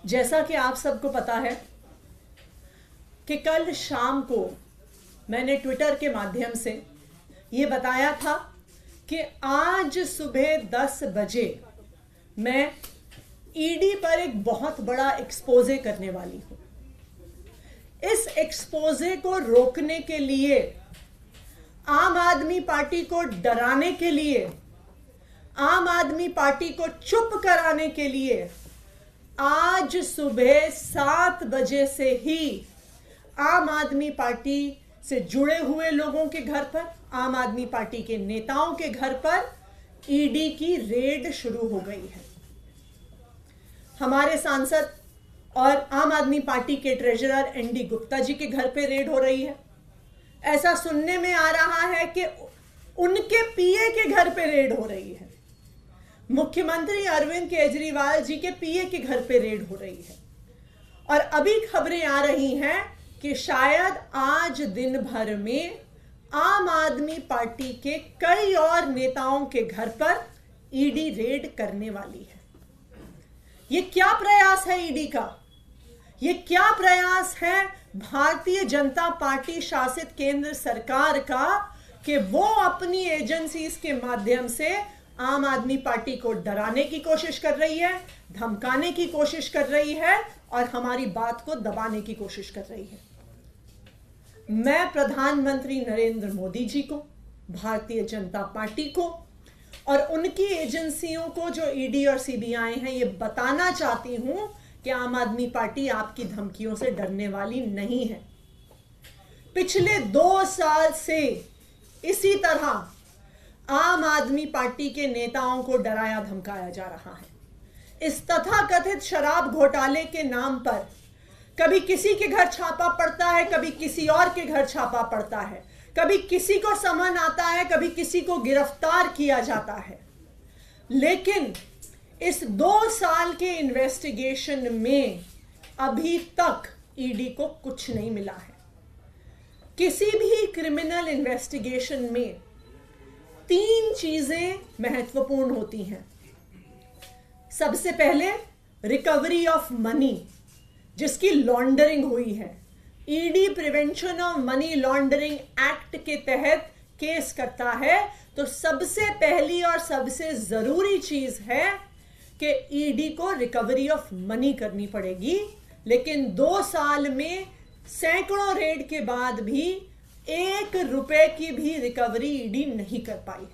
जैसा कि आप सबको पता है कि कल शाम को मैंने ट्विटर के माध्यम से ये बताया था कि आज सुबह 10 बजे मैं ईडी पर एक बहुत बड़ा एक्सपोजे करने वाली हूं। इस एक्सपोजे को रोकने के लिए, आम आदमी पार्टी को डराने के लिए, आम आदमी पार्टी को चुप कराने के लिए आज सुबह 7 बजे से ही आम आदमी पार्टी से जुड़े हुए लोगों के घर पर, आम आदमी पार्टी के नेताओं के घर पर ईडी की रेड शुरू हो गई है। हमारे सांसद और आम आदमी पार्टी के ट्रेजरर एनडी गुप्ता जी के घर पे रेड हो रही है। ऐसा सुनने में आ रहा है कि उनके पीए के घर पे रेड हो रही है। मुख्यमंत्री अरविंद केजरीवाल जी के पीए के घर पे रेड हो रही है। और अभी खबरें आ रही हैं कि शायद आज दिन भर में आम आदमी पार्टी के कई और नेताओं के घर पर ईडी रेड करने वाली है। ये क्या प्रयास है ईडी का? ये क्या प्रयास है भारतीय जनता पार्टी शासित केंद्र सरकार का कि वो अपनी एजेंसीज के माध्यम से आम आदमी पार्टी को डराने की कोशिश कर रही है, धमकाने की कोशिश कर रही है और हमारी बात को दबाने की कोशिश कर रही है। मैं प्रधानमंत्री नरेंद्र मोदी जी को, भारतीय जनता पार्टी को और उनकी एजेंसियों को जो ईडी और सीबीआई हैं, ये बताना चाहती हूं कि आम आदमी पार्टी आपकी धमकियों से डरने वाली नहीं है। पिछले 2 साल से इसी तरह आम आदमी पार्टी के नेताओं को डराया धमकाया जा रहा है। इस तथाकथित शराब घोटाले के नाम पर कभी किसी के घर छापा पड़ता है, कभी किसी और के घर छापा पड़ता है, कभी किसी को समन आता है, कभी किसी को गिरफ्तार किया जाता है। लेकिन इस 2 साल के इन्वेस्टिगेशन में अभी तक ईडी को कुछ नहीं मिला है। किसी भी क्रिमिनल इन्वेस्टिगेशन में 3 चीजें महत्वपूर्ण होती हैं। सबसे पहले रिकवरी ऑफ मनी, जिसकी लॉन्ड्रिंग हुई है। ED prevention of money laundering act के तहत केस करता है तो सबसे पहली और सबसे जरूरी चीज है कि ईडी को रिकवरी ऑफ मनी करनी पड़ेगी। लेकिन 2 साल में सैकड़ों रेड के बाद भी 1 रुपए की भी रिकवरी ईडी नहीं कर पाई।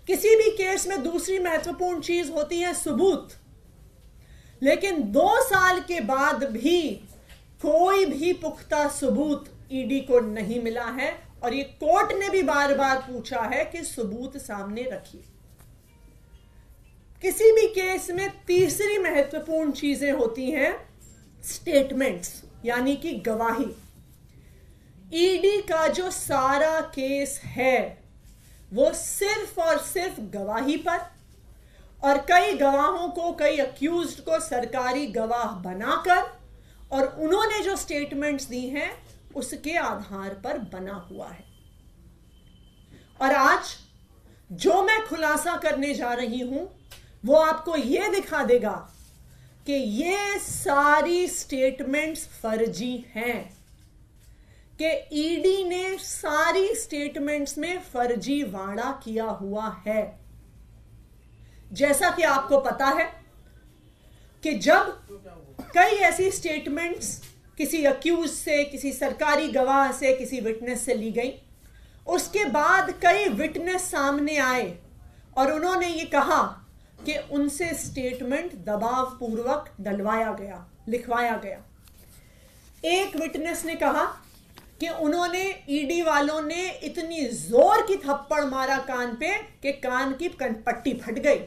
किसी भी केस में दूसरी महत्वपूर्ण चीज होती है सबूत। लेकिन 2 साल के बाद भी कोई भी पुख्ता सबूत ईडी को नहीं मिला है और ये कोर्ट ने भी बार बार पूछा है कि सबूत सामने रखिए। किसी भी केस में तीसरी महत्वपूर्ण चीजें होती हैं स्टेटमेंट्स, यानी कि गवाही। ईडी का जो सारा केस है वो सिर्फ और सिर्फ गवाही पर, और कई गवाहों को, कई अक्यूज्ड को सरकारी गवाह बनाकर और उन्होंने जो स्टेटमेंट्स दी हैं उसके आधार पर बना हुआ है। और आज जो मैं खुलासा करने जा रही हूं वो आपको यह दिखा देगा कि ये सारी स्टेटमेंट्स फर्जी हैं, कि ईडी ने सारी स्टेटमेंट्स में फर्जीवाड़ा किया हुआ है। जैसा कि आपको पता है कि जब कई ऐसी स्टेटमेंट्स किसी अक्यूज से, किसी सरकारी गवाह से, किसी विटनेस से ली गई, उसके बाद कई विटनेस सामने आए और उन्होंने ये कहा कि उनसे स्टेटमेंट दबावपूर्वक डलवाया गया, लिखवाया गया। एक विटनेस ने कहा कि उन्होंने, ईडी वालों ने इतनी जोर की थप्पड़ मारा कान पे कि कान की पट्टी फट गई।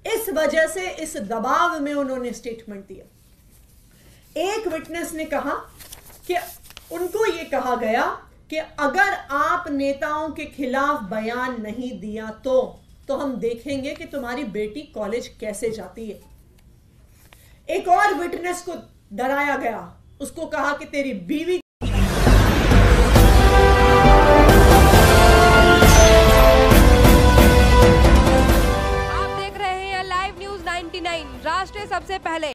इस वजह से, इस दबाव में उन्होंने स्टेटमेंट दिया। एक विटनेस ने कहा कि उनको यह कहा गया कि अगर आप नेताओं के खिलाफ बयान नहीं दिया तो हम देखेंगे कि तुम्हारी बेटी कॉलेज कैसे जाती है। एक और विटनेस को डराया गया, उसको कहा कि तेरी बीवी राष्ट्र सबसे पहले।